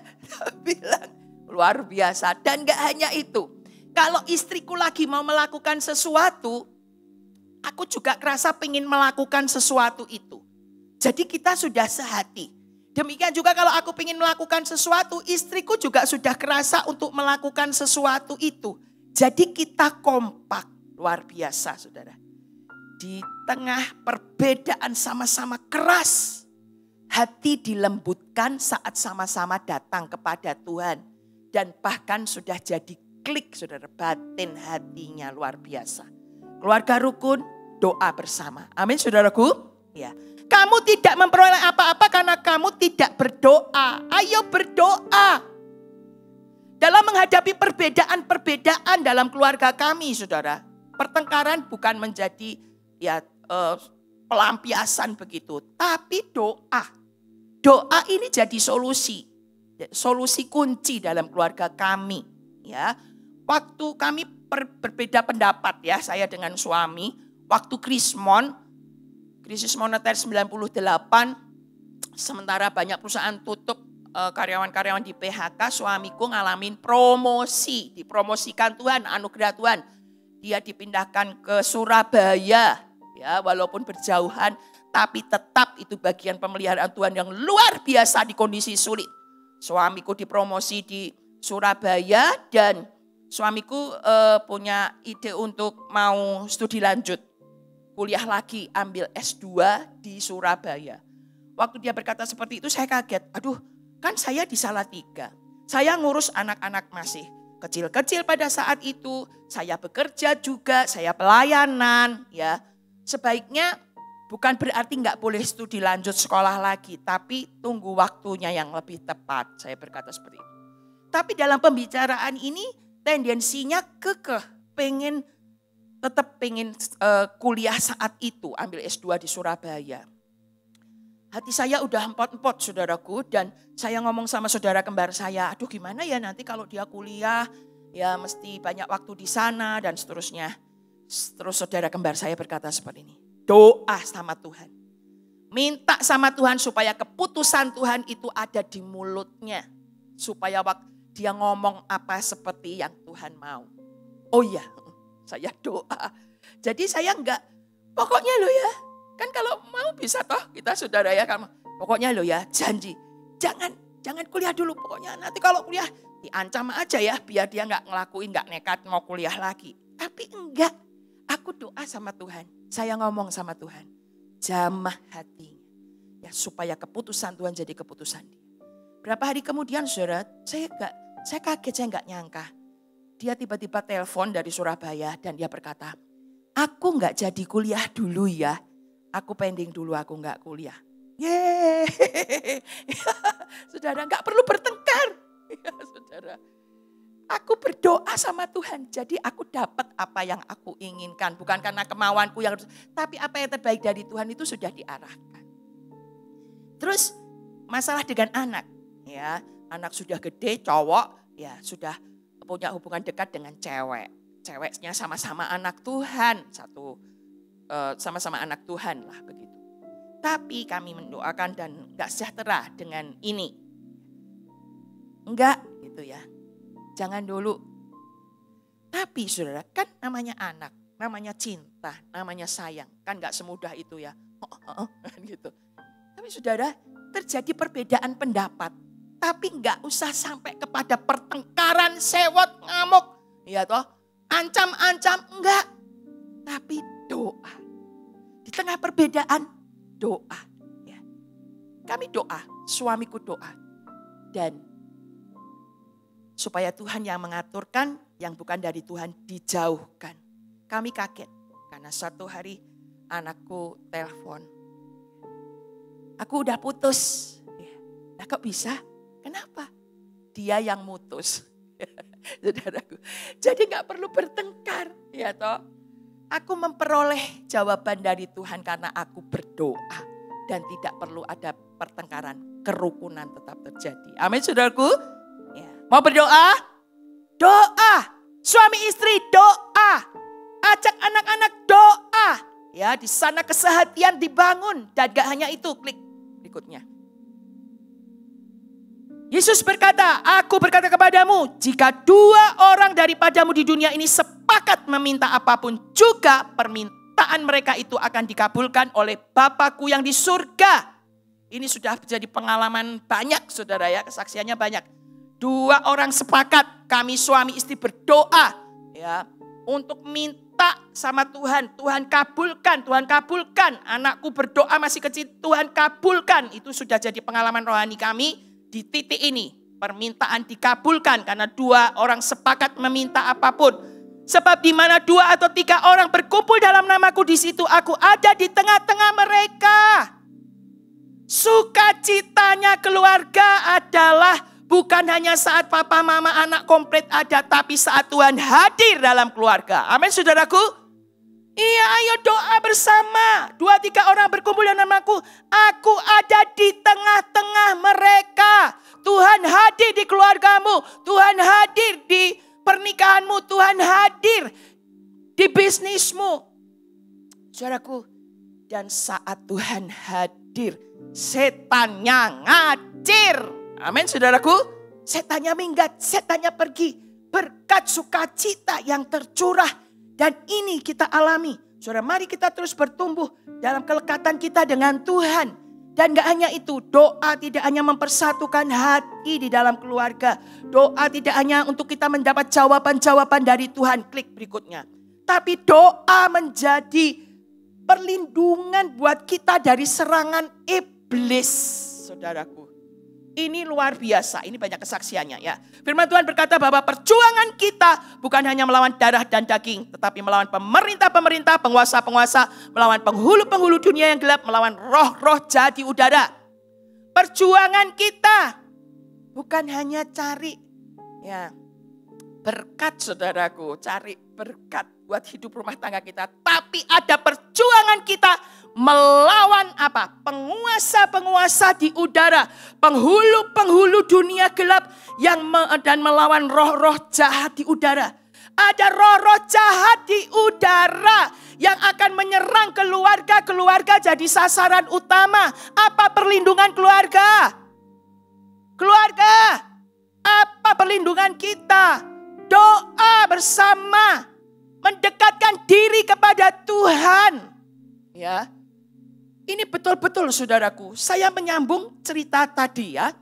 bilang luar biasa. Dan nggak hanya itu. Kalau istriku lagi mau melakukan sesuatu, aku juga kerasa pengen melakukan sesuatu itu. Jadi kita sudah sehati. Demikian juga kalau aku pengen melakukan sesuatu, istriku juga sudah kerasa untuk melakukan sesuatu itu. Jadi kita kompak, luar biasa saudara. Di tengah perbedaan sama-sama keras, hati dilembutkan saat sama-sama datang kepada Tuhan. Dan bahkan sudah jadi klik saudara, batin hatinya luar biasa. Keluarga rukun, doa bersama. Amin saudaraku. Ya. Kamu tidak memperoleh apa-apa karena kamu tidak berdoa. Ayo berdoa. Dalam menghadapi perbedaan-perbedaan dalam keluarga kami saudara. Pertengkaran bukan menjadi pelampiasan begitu. Tapi doa. Doa ini jadi solusi. Solusi kunci dalam keluarga kami. Ya, waktu kami berbeda pendapat ya saya dengan suami. Waktu krisis moneter 98, sementara banyak perusahaan tutup, karyawan-karyawan di PHK, suamiku ngalamin promosi, dipromosikan Tuhan, anugerah Tuhan. Dia dipindahkan ke Surabaya, ya walaupun berjauhan, tapi tetap itu bagian pemeliharaan Tuhan yang luar biasa di kondisi sulit. Suamiku dipromosi di Surabaya dan suamiku punya ide untuk mau studi lanjut. Kuliah lagi, ambil S2 di Surabaya. Waktu dia berkata seperti itu saya kaget. Aduh, kan saya di Salatiga. Saya ngurus anak-anak masih kecil-kecil pada saat itu. Saya bekerja juga, saya pelayanan. Ya, sebaiknya bukan berarti nggak boleh studi lanjut sekolah lagi. Tapi tunggu waktunya yang lebih tepat. Saya berkata seperti itu. Tapi dalam pembicaraan ini tendensinya kekeh, tetap pengen kuliah saat itu, ambil S2 di Surabaya. Hati saya udah empot-empot saudaraku dan saya ngomong sama saudara kembar saya, aduh gimana ya nanti kalau dia kuliah, ya mesti banyak waktu di sana dan seterusnya. Terus saudara kembar saya berkata seperti ini, doa sama Tuhan. Minta sama Tuhan supaya keputusan Tuhan itu ada di mulutnya. Supaya dia ngomong apa seperti yang Tuhan mau. Oh iya. Saya doa. Jadi saya enggak, pokoknya lo ya. Kan kalau mau bisa toh kita saudara ya. Pokoknya lo ya janji. Jangan kuliah dulu pokoknya. Nanti kalau kuliah diancam aja ya. Biar dia enggak ngelakuin, enggak nekat mau kuliah lagi. Tapi enggak. Aku doa sama Tuhan. Saya ngomong sama Tuhan. Jamah hatinya. Ya supaya keputusan Tuhan jadi keputusan dia. Berapa hari kemudian saudara, saya kaget, saya enggak nyangka. Dia tiba-tiba telepon dari Surabaya dan dia berkata, aku gak jadi kuliah dulu ya. Aku pending dulu, aku gak kuliah. Yeay. Saudara gak perlu bertengkar. Ya, saudara. Aku berdoa sama Tuhan. Jadi aku dapat apa yang aku inginkan. Bukan karena kemauanku yang harus. Tapi apa yang terbaik dari Tuhan itu sudah diarahkan. Terus masalah dengan anak. Ya, anak sudah gede, cowok. Ya sudah punya hubungan dekat dengan cewek. Ceweknya sama-sama anak Tuhan. Sama-sama anak Tuhan lah begitu. Tapi kami mendoakan dan gak sejahtera dengan ini. Enggak gitu ya. Jangan dulu. Tapi saudara kan namanya anak. Namanya cinta. Namanya sayang. Kan gak semudah itu ya. Gitu. Tapi saudara terjadi perbedaan pendapat. Tapi enggak usah sampai kepada pertengkaran, sewot, ngamuk. Ya toh, ancam-ancam enggak. Tapi doa. Di tengah perbedaan, doa. Ya. Kami doa, suamiku doa. Dan supaya Tuhan yang mengaturkan, yang bukan dari Tuhan dijauhkan. Kami kaget karena suatu hari anakku telepon. Aku udah putus. Nah kok bisa? Kenapa? Dia yang mutus. Saudaraku. Jadi gak perlu bertengkar. Ya toh. Aku memperoleh jawaban dari Tuhan karena aku berdoa. Dan tidak perlu ada pertengkaran. Kerukunan tetap terjadi. Amin saudaraku. Ya. Mau berdoa? Doa. Suami istri doa. Ajak anak-anak doa. Ya, di sana kesehatian dibangun. Dan gak hanya itu, klik berikutnya. Yesus berkata, aku berkata kepadamu, jika 2 orang daripadamu di dunia ini sepakat meminta apapun, juga permintaan mereka itu akan dikabulkan oleh Bapakku yang di surga. Ini sudah menjadi pengalaman banyak saudara ya, kesaksiannya banyak. 2 orang sepakat, kami suami istri berdoa ya untuk minta sama Tuhan. Tuhan kabulkan, Tuhan kabulkan. Anakku berdoa masih kecil, Tuhan kabulkan. Itu sudah jadi pengalaman rohani kami. Di titik ini permintaan dikabulkan karena 2 orang sepakat meminta apapun. Sebab di mana 2 atau 3 orang berkumpul dalam namaku, di situ aku ada di tengah-tengah mereka. Sukacitanya keluarga adalah bukan hanya saat papa mama anak komplit ada, tapi saat Tuhan hadir dalam keluarga. Amin saudaraku. Iya, ayo doa bersama. 2-3 orang berkumpul dalam namaku. Aku ada di tengah-tengah mereka. Tuhan hadir di keluargamu. Tuhan hadir di pernikahanmu. Tuhan hadir di bisnismu. Saudaraku, dan saat Tuhan hadir, setannya ngacir. Amin saudaraku. Setannya minggat, setannya pergi. Berkat sukacita yang tercurah. Dan ini kita alami. Saudara, mari kita terus bertumbuh dalam kelekatan kita dengan Tuhan. Dan gak hanya itu, doa tidak hanya mempersatukan hati di dalam keluarga. Doa tidak hanya untuk kita mendapat jawaban-jawaban dari Tuhan. Klik berikutnya. Tapi doa menjadi perlindungan buat kita dari serangan iblis, saudaraku. Ini luar biasa, ini banyak kesaksiannya ya. Firman Tuhan berkata bahwa perjuangan kita bukan hanya melawan darah dan daging, tetapi melawan pemerintah-pemerintah, penguasa-penguasa, melawan penghulu-penghulu dunia yang gelap, melawan roh-roh jahat di udara. Perjuangan kita bukan hanya cari ya berkat saudaraku, cari berkat buat hidup rumah tangga kita, tapi ada perjuangan kita melawan apa? Penguasa-penguasa di udara, penghulu-penghulu dunia gelap dan melawan roh-roh jahat di udara. Ada roh-roh jahat di udara yang akan menyerang keluarga jadi sasaran utama. Apa perlindungan keluarga? Keluarga, apa perlindungan kita? Doa bersama, mendekatkan diri kepada Tuhan. Ya. Ini betul-betul saudaraku, saya menyambung cerita tadi ya.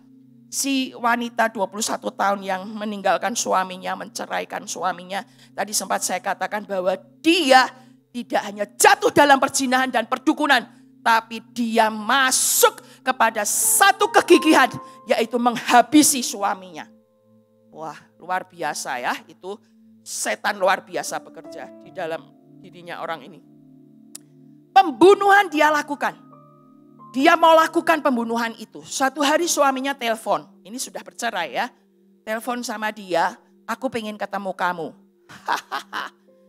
Si wanita 21 tahun yang meninggalkan suaminya, menceraikan suaminya. Tadi sempat saya katakan bahwa dia tidak hanya jatuh dalam perzinahan dan perdukunan. Tapi dia masuk kepada satu kegigihan, yaitu menghabisi suaminya. Wah, luar biasa ya, itu setan luar biasa bekerja di dalam dirinya orang ini. Pembunuhan dia lakukan. Dia mau lakukan pembunuhan itu. Suatu hari suaminya telepon. Ini sudah bercerai ya. Telepon sama dia. Aku pengen ketemu kamu.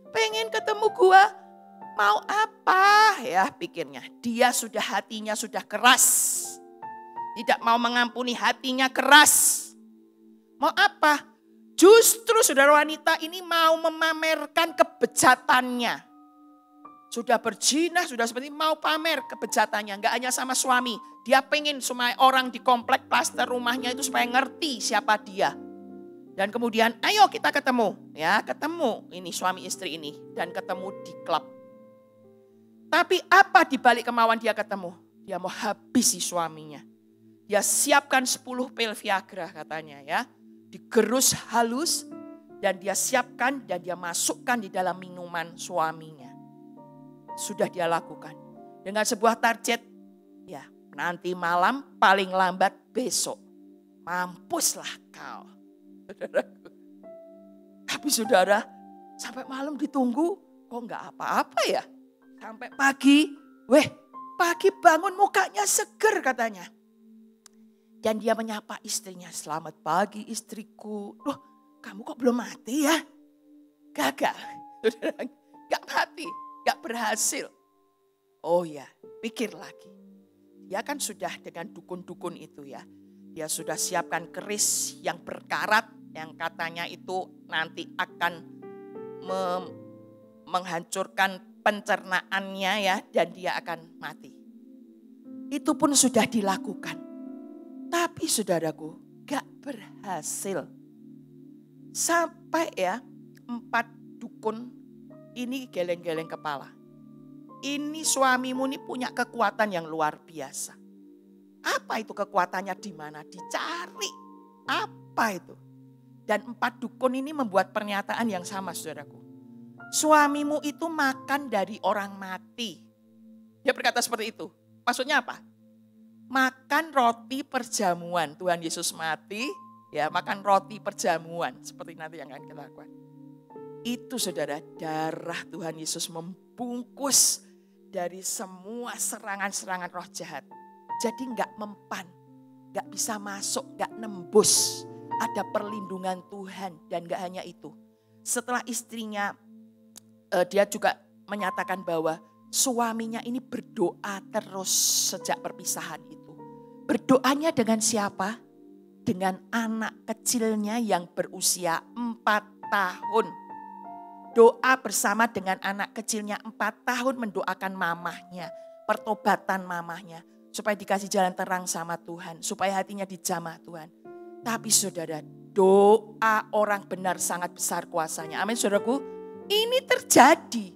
Pengen ketemu gua. Mau apa ya pikirnya. Dia sudah hatinya sudah keras. Tidak mau mengampuni, hatinya keras. Mau apa? Justru saudara wanita ini mau memamerkan kebejatannya. Sudah berzina, sudah seperti mau pamer kebejatannya. Enggak hanya sama suami. Dia pengen semua orang di komplek klaster rumahnya itu supaya ngerti siapa dia. Dan kemudian ayo kita ketemu. Ya ketemu ini suami istri ini. Dan ketemu di klub. Tapi apa dibalik kemauan dia ketemu? Dia mau habisi suaminya. Dia siapkan 10 pil Viagra katanya ya. Digerus halus. Dan dia siapkan dan dia masukkan di dalam minuman suaminya. Sudah dia lakukan. Dengan sebuah target, ya nanti malam paling lambat besok. Mampuslah kau. Saudaraku. Tapi saudara, sampai malam ditunggu, kok nggak apa-apa ya? Sampai pagi, pagi bangun mukanya seger katanya. Dan dia menyapa istrinya, selamat pagi istriku. Loh, kamu kok belum mati ya? Gagal, saudara, nggak mati, nggak berhasil. Oh ya, pikir lagi. Dia kan sudah dengan dukun-dukun itu ya. Dia sudah siapkan keris yang berkarat, yang katanya itu nanti akan menghancurkan pencernaannya ya, dan dia akan mati. Itu pun sudah dilakukan. Tapi saudaraku, gak berhasil. Sampai ya 4 dukun ini geleng-geleng kepala. Ini suamimu ini punya kekuatan yang luar biasa. Apa itu kekuatannya, di mana dicari? Apa itu? Dan 4 dukun ini membuat pernyataan yang sama, saudaraku. Suamimu itu makan dari orang mati. Dia berkata seperti itu. Maksudnya apa? Makan roti perjamuan. Tuhan Yesus mati, ya makan roti perjamuan. Seperti nanti yang akan kita lakukan. Itu saudara, darah Tuhan Yesus membungkus dari semua serangan-serangan roh jahat. Jadi gak mempan, gak bisa masuk, gak nembus. Ada perlindungan Tuhan, dan gak hanya itu. Setelah istrinya, dia juga menyatakan bahwa suaminya ini berdoa terus sejak perpisahan itu. Berdoanya dengan siapa? Dengan anak kecilnya yang berusia 4 tahun. Doa bersama dengan anak kecilnya 4 tahun, mendoakan mamahnya, pertobatan mamahnya. Supaya dikasih jalan terang sama Tuhan, supaya hatinya dijamah Tuhan. Tapi saudara, doa orang benar sangat besar kuasanya. Amin saudaraku, ini terjadi.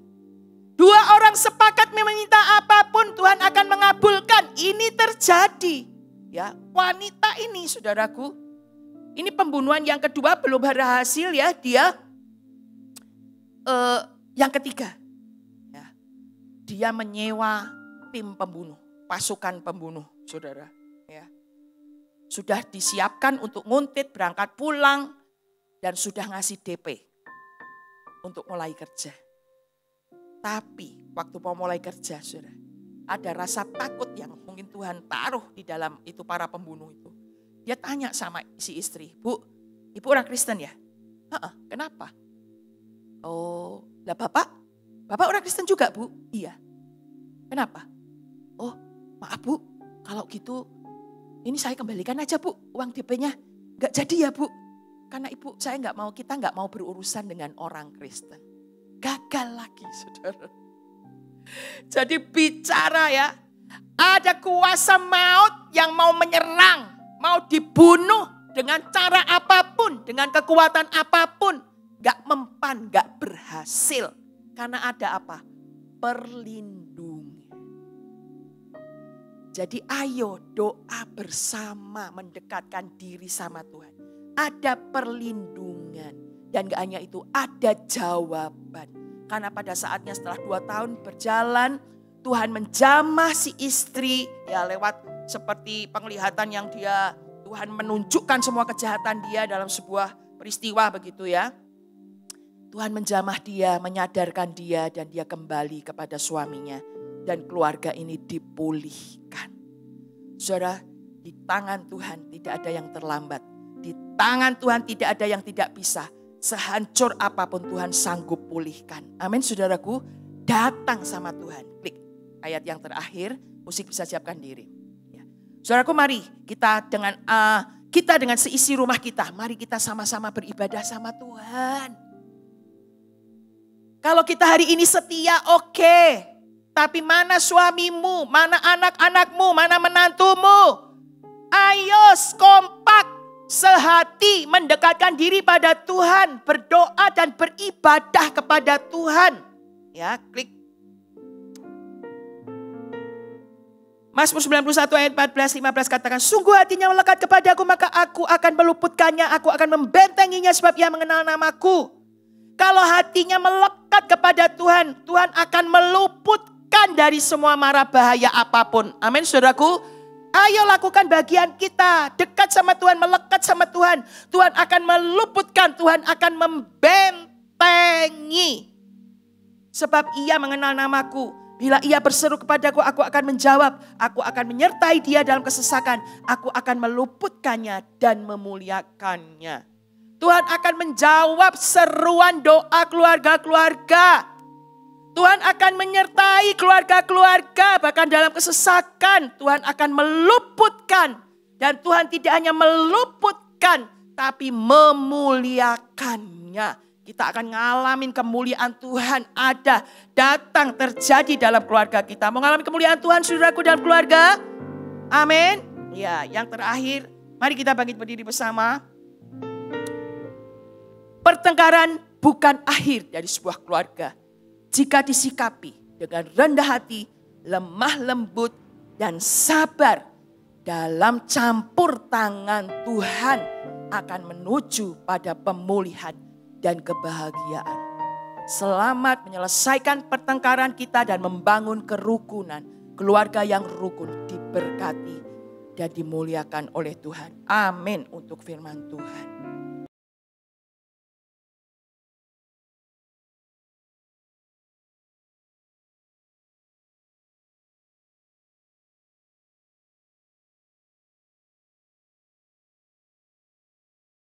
2 orang sepakat meminta apapun, Tuhan akan mengabulkan. Ini terjadi. Ya, wanita ini saudaraku, ini pembunuhan yang kedua belum berhasil ya, dia yang ketiga. Ya, dia menyewa tim pembunuh. Pasukan pembunuh, saudara. Ya. Sudah disiapkan untuk nguntit, berangkat pulang, dan sudah ngasih DP untuk mulai kerja. Tapi waktu mau mulai kerja, saudara, ada rasa takut yang mungkin Tuhan taruh di dalam itu para pembunuh itu. Dia tanya sama si istri, Bu, ibu orang Kristen ya? Kenapa? Oh, lah Bapak orang Kristen juga, Bu? Iya. Kenapa? Oh, maaf Bu, kalau gitu ini saya kembalikan aja Bu uang DP-nya. Gak jadi ya Bu, karena ibu saya kita gak mau berurusan dengan orang Kristen. Gagal lagi saudara. Jadi bicara ya, ada kuasa maut yang mau menyerang, mau dibunuh dengan cara apapun, dengan kekuatan apapun. Gak mempan, gak berhasil. Karena ada apa? Perlindungan. Jadi ayo doa bersama, mendekatkan diri sama Tuhan. Ada perlindungan. Dan gak hanya itu, ada jawaban. Karena pada saatnya setelah 2 tahun berjalan, Tuhan menjamah si istri. Ya lewat seperti penglihatan yang Tuhan menunjukkan semua kejahatan dia dalam sebuah peristiwa begitu ya. Tuhan menjamah dia, menyadarkan dia, dan dia kembali kepada suaminya. Dan keluarga ini dipulihkan. Saudara, di tangan Tuhan tidak ada yang terlambat. Di tangan Tuhan tidak ada yang tidak bisa. Sehancur apapun Tuhan sanggup pulihkan. Amin saudaraku, datang sama Tuhan. Klik ayat yang terakhir, musik bisa siapkan diri. Ya. Saudaraku, mari kita dengan seisi rumah kita, mari kita sama-sama beribadah sama Tuhan. Kalau kita hari ini setia, oke. Tapi mana suamimu, mana anak-anakmu, mana menantumu? Ayo kompak, sehati mendekatkan diri pada Tuhan. Berdoa dan beribadah kepada Tuhan. Ya, klik. Mazmur 91 ayat 14-15 katakan, sungguh hatinya melekat kepadaku, maka aku akan meluputkannya. Aku akan membentenginya sebab ia mengenal namaku. Kalau hatinya melekat kepada Tuhan, Tuhan akan meluputkan dari semua mara bahaya apapun. Amin saudaraku. Ayo lakukan bagian kita. Dekat sama Tuhan, melekat sama Tuhan. Tuhan akan meluputkan, Tuhan akan membentengi. Sebab ia mengenal namaku. Bila ia berseru kepadaku, aku akan menjawab. Aku akan menyertai dia dalam kesesakan. Aku akan meluputkannya dan memuliakannya. Tuhan akan menjawab seruan doa keluarga-keluarga. Tuhan akan menyertai keluarga-keluarga, bahkan dalam kesesakan Tuhan akan meluputkan. Dan Tuhan tidak hanya meluputkan, tapi memuliakannya. Kita akan ngalamin kemuliaan Tuhan ada, datang, terjadi dalam keluarga kita. Mau ngalamin kemuliaan Tuhan saudaraku dalam keluarga? Amin. Ya, yang terakhir, mari kita bangkit berdiri bersama. Pertengkaran bukan akhir dari sebuah keluarga. Jika disikapi dengan rendah hati, lemah lembut, dan sabar dalam campur tangan Tuhan akan menuju pada pemulihan dan kebahagiaan. Selamat menyelesaikan pertengkaran kita dan membangun kerukunan. Keluarga yang rukun diberkati dan dimuliakan oleh Tuhan. Amin untuk firman Tuhan.